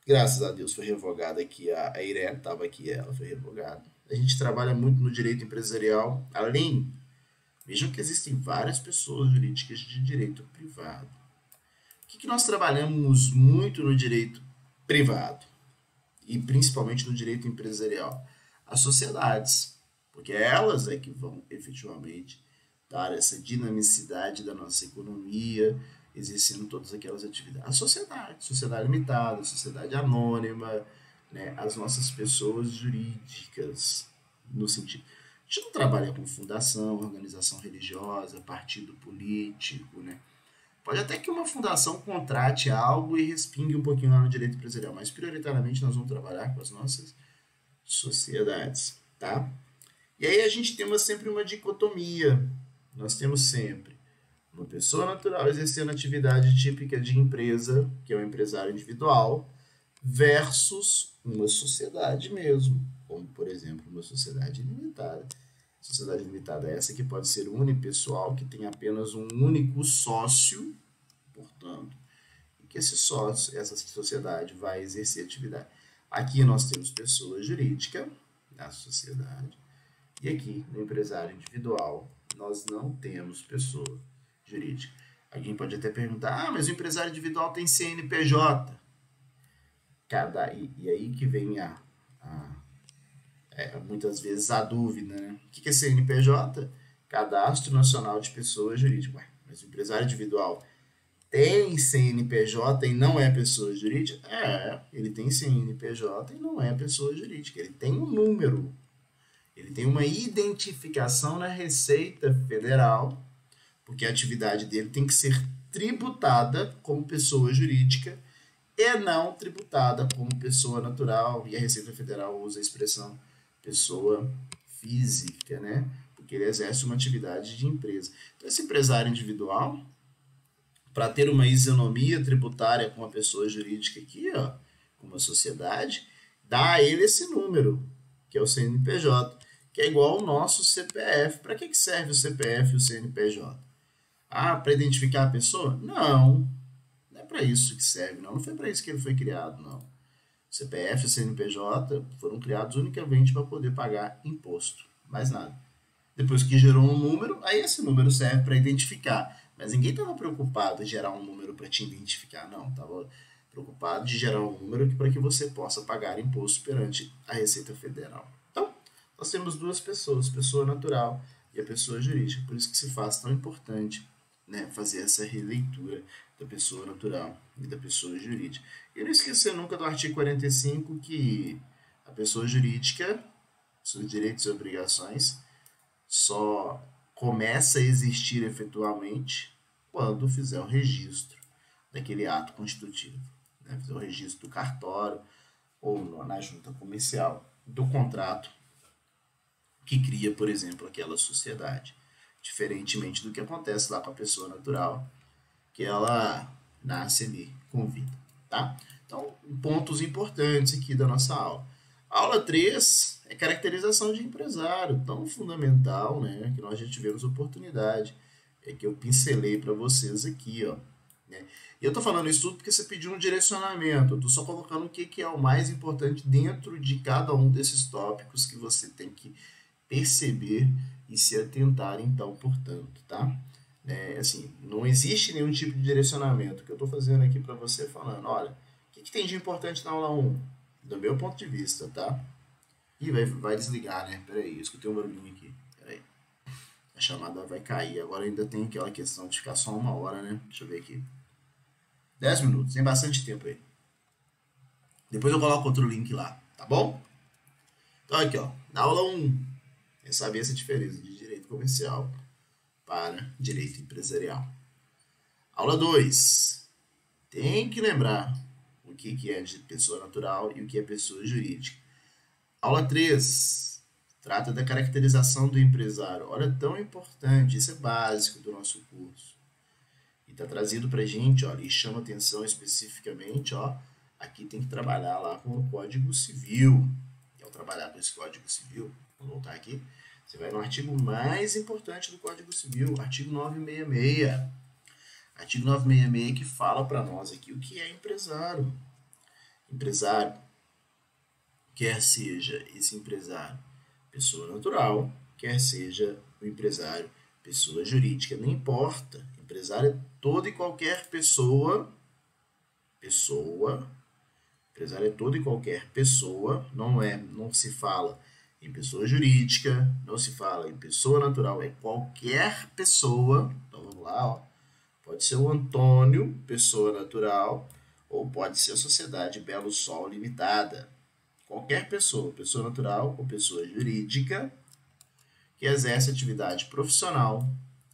graças a Deus foi revogada aqui, a Irene estava aqui, ela foi revogada. A gente trabalha muito no direito empresarial, vejam que existem várias pessoas jurídicas de direito privado. O que nós trabalhamos muito no direito privado? E principalmente no direito empresarial, as sociedades, porque elas é que vão efetivamente dar essa dinamicidade da nossa economia, exercendo todas aquelas atividades. A sociedade limitada, sociedade anônima, né, as nossas pessoas jurídicas, no sentido. A gente não trabalha com fundação, organização religiosa, partido político, né? Pode até que uma fundação contrate algo e respingue um pouquinho lá no direito empresarial, mas prioritariamente nós vamos trabalhar com as nossas sociedades, tá? E aí a gente tem sempre uma dicotomia. Nós temos sempre uma pessoa natural exercendo atividade típica de empresa, que é o empresário individual, versus uma sociedade mesmo, como, por exemplo, uma sociedade limitada. Sociedade limitada é essa que pode ser unipessoal, que tem apenas um único sócio, portanto, e que esse sócio, essa sociedade vai exercer atividade. Aqui nós temos pessoa jurídica na sociedade, e aqui no empresário individual nós não temos pessoa jurídica. Alguém pode até perguntar, mas o empresário individual tem CNPJ. E aí que vem muitas vezes a dúvida, né? O que é CNPJ? Cadastro Nacional de Pessoa Jurídica. Ué, mas o empresário individual tem CNPJ e não é pessoa jurídica? Ele tem CNPJ e não é pessoa jurídica. Ele tem um número. Ele tem uma identificação na Receita Federal, porque a atividade dele tem que ser tributada como pessoa jurídica e não tributada como pessoa natural. E a Receita Federal usa a expressão pessoa física, né? Porque ele exerce uma atividade de empresa. Então, esse empresário individual, para ter uma isonomia tributária com a pessoa jurídica aqui, com uma sociedade, dá a ele esse número, que é o CNPJ, que é igual ao nosso CPF. Para que serve o CPF e o CNPJ? Ah, para identificar a pessoa? Não, não é para isso que serve, não. Não foi para isso que ele foi criado, não. O CPF e o CNPJ foram criados unicamente para poder pagar imposto, mais nada. Depois que gerou um número, aí esse número serve para identificar. Mas ninguém estava preocupado em gerar um número para te identificar, não. Estava preocupado de gerar um número para que você possa pagar imposto perante a Receita Federal. Então, nós temos duas pessoas, pessoa natural e a pessoa jurídica. Por isso que se faz tão importante, né, fazer essa releitura da pessoa natural e da pessoa jurídica. E não esquecer nunca do artigo 45, que a pessoa jurídica, seus direitos e obrigações, só começa a existir efetualmente quando fizer o registro daquele ato constitutivo, né? Fizer o registro do cartório ou na junta comercial do contrato que cria, por exemplo, aquela sociedade. Diferentemente do que acontece lá com a pessoa natural, que ela nasce ali com vida, tá? Então, pontos importantes aqui da nossa aula. A aula 3 é caracterização de empresário, tão fundamental, né, que nós já tivemos oportunidade, que eu pincelei para vocês aqui, ó. Né? E eu estou falando isso tudo porque você pediu um direcionamento, eu estou só colocando o que é o mais importante dentro de cada um desses tópicos que você tem que perceber e se atentar, então, portanto, tá? Assim, não existe nenhum tipo de direcionamento que eu estou fazendo aqui para você falando, olha, o que tem de importante na aula 1? Do meu ponto de vista, tá? Ih, vai desligar, né? Peraí, eu escutei um barulhinho aqui. Peraí. A chamada vai cair. Agora ainda tem aquela questão de ficar só 1 hora, né? Deixa eu ver aqui. 10 minutos, tem bastante tempo aí. Depois eu coloco outro link lá, tá bom? Então aqui, ó. Na aula 1, é saber essa diferença de direito comercial para direito empresarial. Aula 2. Tem que lembrar o que é de pessoa natural e o que é pessoa jurídica. Aula 3. Trata da caracterização do empresário. Olha, tão importante, isso é básico do nosso curso. E está trazido para a gente, olha, e chama atenção especificamente, ó, aqui tem que trabalhar lá com o Código Civil. E ao trabalhar com esse Código Civil, vou voltar aqui, você vai no artigo mais importante do Código Civil, artigo 966. Artigo 966 que fala para nós aqui o que é empresário. Empresário, quer seja esse empresário pessoa natural, quer seja o empresário pessoa jurídica, não importa. Empresário é toda e qualquer pessoa. Empresário é toda e qualquer pessoa, não se fala em pessoa jurídica, não se fala em pessoa natural, é qualquer pessoa. Então vamos lá, ó. Pode ser o Antônio, pessoa natural, ou pode ser a Sociedade Belo Sol Limitada. Qualquer pessoa, pessoa natural ou pessoa jurídica, que exerce atividade profissional,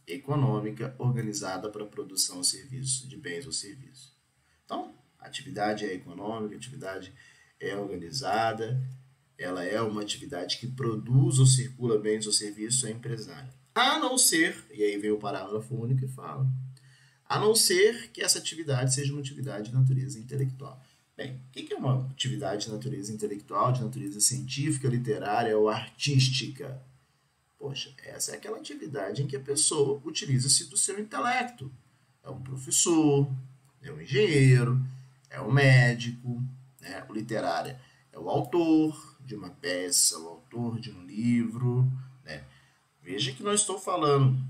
econômica, organizada para a produção ou serviço de bens ou serviços. Então, a atividade é econômica, a atividade é organizada, ela é uma atividade que produz ou circula bens ou serviços, é empresária. A não ser, e aí vem o parágrafo único e fala, a não ser que essa atividade seja uma atividade de natureza intelectual. Bem, o que é uma atividade de natureza intelectual, de natureza científica, literária ou artística? Poxa, essa é aquela atividade em que a pessoa utiliza-se do seu intelecto. É um professor, é um engenheiro, é um médico, né? O literário é o autor de uma peça, o autor de um livro, né? Veja que não estou falando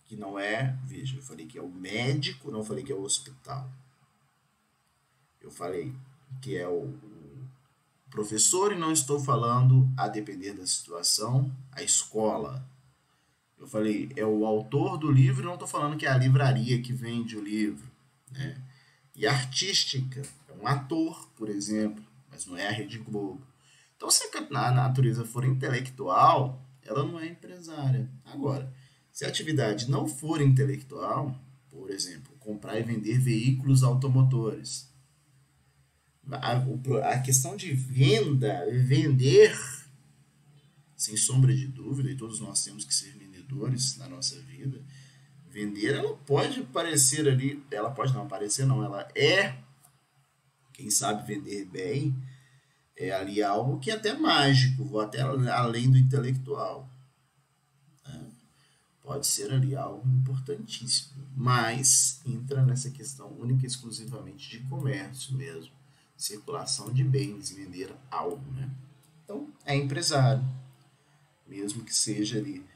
que não é, veja, eu falei que é o médico, não falei que é o hospital. Eu falei que é o professor e não estou falando, a depender da situação, a escola. Eu falei, é o autor do livro e não estou falando que é a livraria que vende o livro. Né? E artística, é um ator, por exemplo, mas não é a Rede Globo. Então, se a natureza for intelectual, ela não é empresária. Agora, se a atividade não for intelectual, por exemplo, comprar e vender veículos automotores, a questão de vender, sem sombra de dúvida, e todos nós temos que ser vendedores na nossa vida, vender, ela pode parecer ali, ela pode não parecer não, ela é, quem sabe vender bem, É ali algo que é até mágico, vou até além do intelectual. Pode ser ali algo importantíssimo, mas entra nessa questão única e exclusivamente de comércio mesmo, circulação de bens, vender algo, né? Então, é empresário, mesmo que seja ali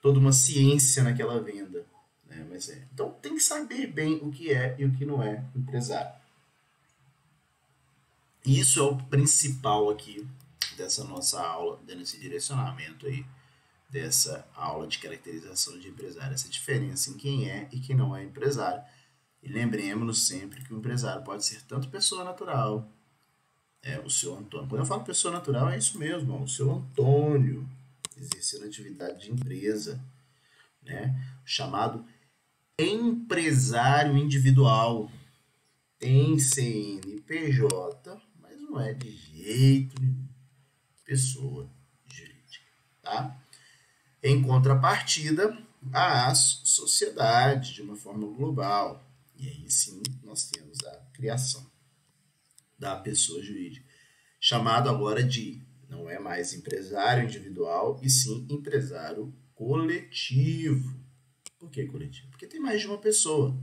toda uma ciência naquela venda, né? Mas é. Então, tem que saber bem o que é e o que não é empresário. Isso é o principal aqui dessa nossa aula, dando esse direcionamento aí dessa aula de caracterização de empresário, essa diferença em quem é e quem não é empresário. E lembremos-nos sempre que o empresário pode ser tanto pessoa natural, o seu Antônio. Quando eu falo pessoa natural, é isso mesmo, o seu Antônio, exercendo atividade de empresa, né? Chamado empresário individual. Tem CNPJ, mas não é de jeito nenhum pessoa jurídica, tá? Em contrapartida, à sociedade de uma forma global. E aí sim nós temos a criação da pessoa jurídica, chamado agora de, não é mais empresário individual, e sim empresário coletivo. Por que coletivo? Porque tem mais de uma pessoa.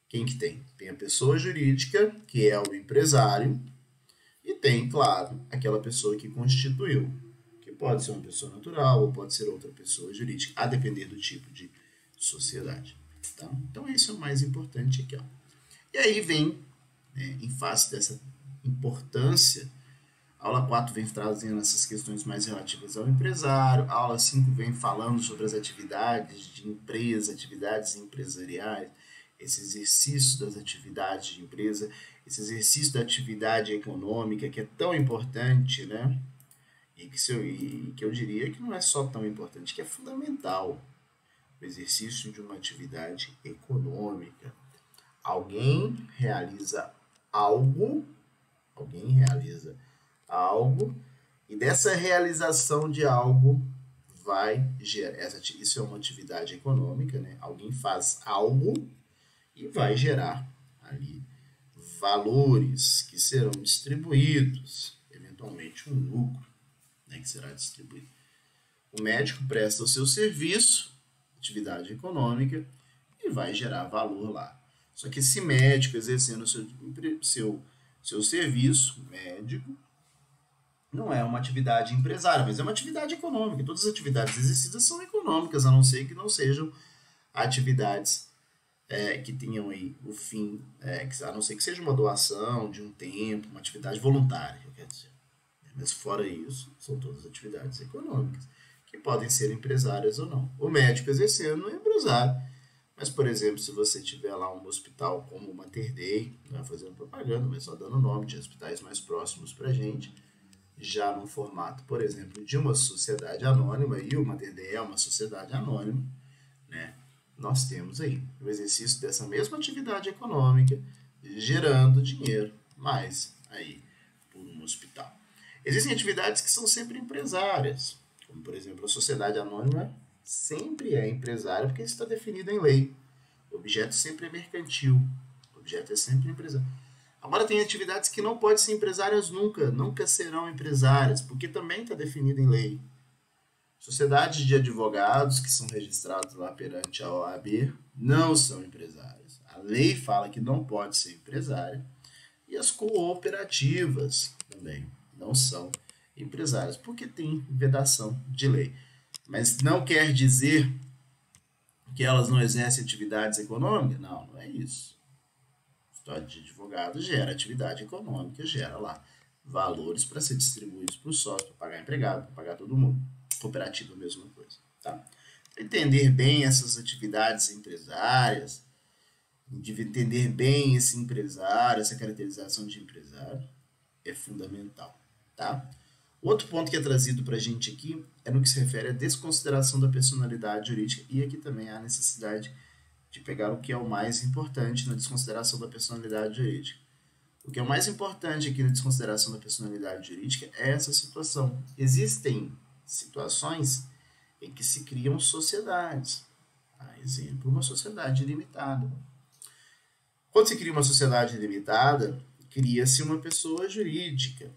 Quem que tem? Tem a pessoa jurídica, que é o empresário, e tem, claro, aquela pessoa que constituiu, que pode ser uma pessoa natural ou pode ser outra pessoa jurídica, a depender do tipo de sociedade. Tá? Então, isso é o mais importante aqui. Ó. E aí vem, em face dessa importância, a aula 4 vem trazendo essas questões mais relativas ao empresário, a aula 5 vem falando sobre as atividades de empresa, atividades empresariais, esse exercício das atividades de empresa, esse exercício da atividade econômica, que é tão importante, né? E que eu diria que não é só tão importante, que é fundamental o exercício de uma atividade econômica. Alguém realiza algo, e dessa realização de algo vai gerar, isso é uma atividade econômica, né? Alguém faz algo e vai gerar ali valores que serão distribuídos, eventualmente um lucro, né, que será distribuído. O médico presta o seu serviço, atividade econômica, e vai gerar valor lá. Só que esse médico exercendo o seu serviço médico não é uma atividade empresária, mas é uma atividade econômica. Todas as atividades exercidas são econômicas, a não ser que não sejam atividades que tenham aí o fim, a não ser que seja uma doação de um tempo, uma atividade voluntária, eu quero dizer. Mas fora isso, são todas atividades econômicas, que podem ser empresárias ou não. O médico exercendo é empresário, mas, por exemplo, se você tiver lá um hospital como o Mater Dei, não é fazendo propaganda, mas só dando nome de hospitais mais próximos para a gente, já no formato, por exemplo, de uma sociedade anônima, e o Mater Dei é uma sociedade anônima, né? Nós temos aí o exercício dessa mesma atividade econômica gerando dinheiro, mas aí por um hospital. Existem atividades que são sempre empresárias, como por exemplo a sociedade anônima sempre é empresária porque isso está definido em lei. O objeto sempre é mercantil, o objeto é sempre empresário. Agora tem atividades que não podem ser empresárias nunca serão empresárias, porque também está definido em lei. Sociedades de advogados que são registrados lá perante a OAB não são empresários. A lei fala que não pode ser empresária. E as cooperativas também não são empresárias, porque tem vedação de lei. Mas não quer dizer que elas não exercem atividades econômicas? Não, não é isso. História de advogado gera atividade econômica, gera lá valores para ser distribuídos para o sócio, para pagar empregado, para pagar todo mundo. Cooperativa, a mesma coisa. Tá? Entender bem essas atividades empresárias, de entender bem esse empresário, essa caracterização de empresário, é fundamental. Tá? Outro ponto que é trazido para a gente aqui é no que se refere à desconsideração da personalidade jurídica, e aqui também há a necessidade de pegar o que é o mais importante na desconsideração da personalidade jurídica. O que é o mais importante aqui na desconsideração da personalidade jurídica é essa situação. Existem situações em que se criam sociedades. Exemplo, uma sociedade limitada. Quando se cria uma sociedade limitada, cria-se uma pessoa jurídica.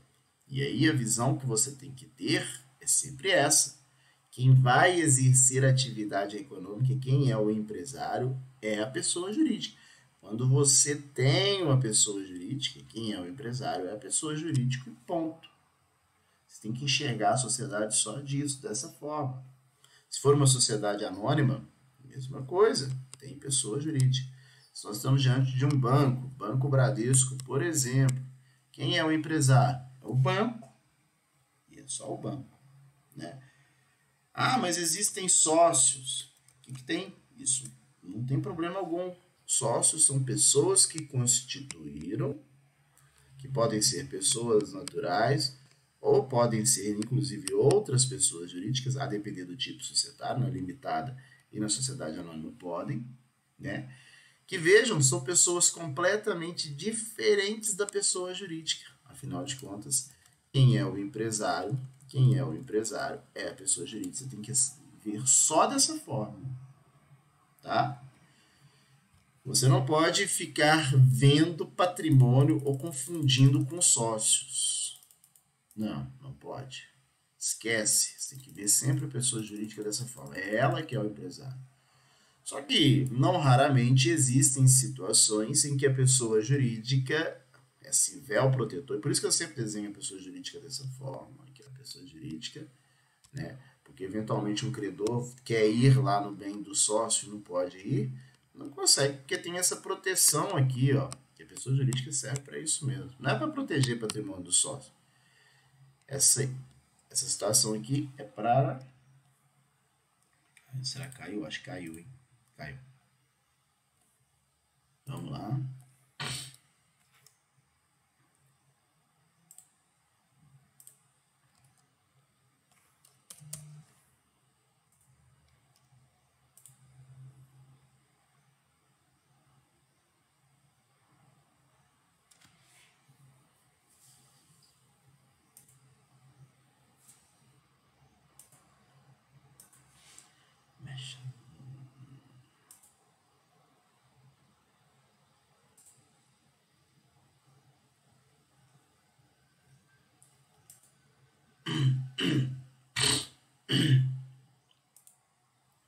E aí a visão que você tem que ter é sempre essa. Quem vai exercer atividade econômica, quem é o empresário, é a pessoa jurídica. Quando você tem uma pessoa jurídica, quem é o empresário é a pessoa jurídica e ponto. Você tem que enxergar a sociedade só disso, dessa forma. Se for uma sociedade anônima, mesma coisa, tem pessoa jurídica. Se nós estamos diante de um banco, Banco Bradesco, por exemplo, quem é o empresário? É o banco. E é só o banco, né? Ah, mas existem sócios. O que tem? Isso não tem problema algum. Sócios são pessoas que constituíram, que podem ser pessoas naturais, ou podem ser, inclusive, outras pessoas jurídicas, a depender do tipo societário, na limitada e na sociedade anônima podem, né? Que vejam, são pessoas completamente diferentes da pessoa jurídica. Afinal de contas, quem é o empresário? Quem é o empresário é a pessoa jurídica. Você tem que ver só dessa forma, tá? Você não pode ficar vendo patrimônio ou confundindo com sócios. Não, não pode. Esquece. Você tem que ver sempre a pessoa jurídica dessa forma. É ela que é o empresário. Só que, não raramente, existem situações em que a pessoa jurídica é esse véu protetor. E por isso que eu sempre desenho a pessoa jurídica dessa forma, que é a pessoa jurídica, né? Porque eventualmente um credor quer ir lá no bem do sócio e não pode ir, não consegue, porque tem essa proteção aqui, ó, que a pessoa jurídica serve para isso mesmo. Não é para proteger o patrimônio do sócio. Essa situação aqui é para... Será que caiu? Acho que caiu, hein? Caiu. Vamos lá. Mexe.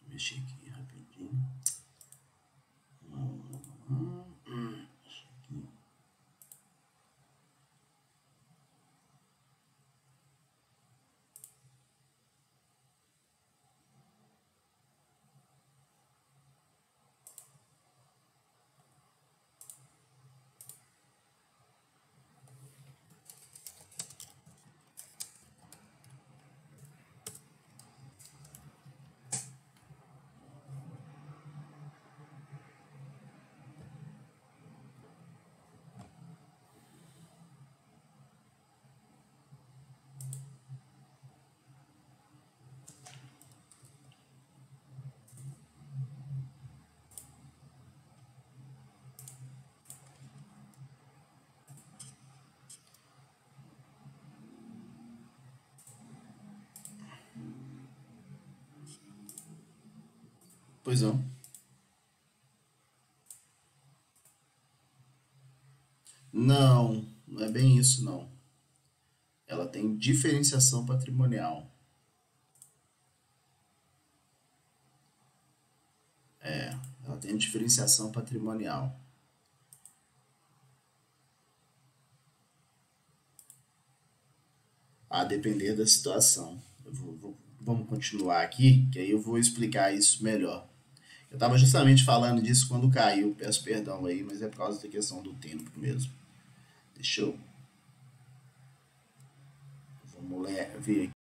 Mexer aqui rapidinho. Pois não. Não, não é bem isso, não. Ela tem diferenciação patrimonial. Ela tem diferenciação patrimonial. A depender da situação. Vamos continuar aqui, que aí eu vou explicar isso melhor. Eu estava justamente falando disso quando caiu, peço perdão aí, mas é por causa da questão do tempo mesmo. Deixa eu. Vamos ver aqui.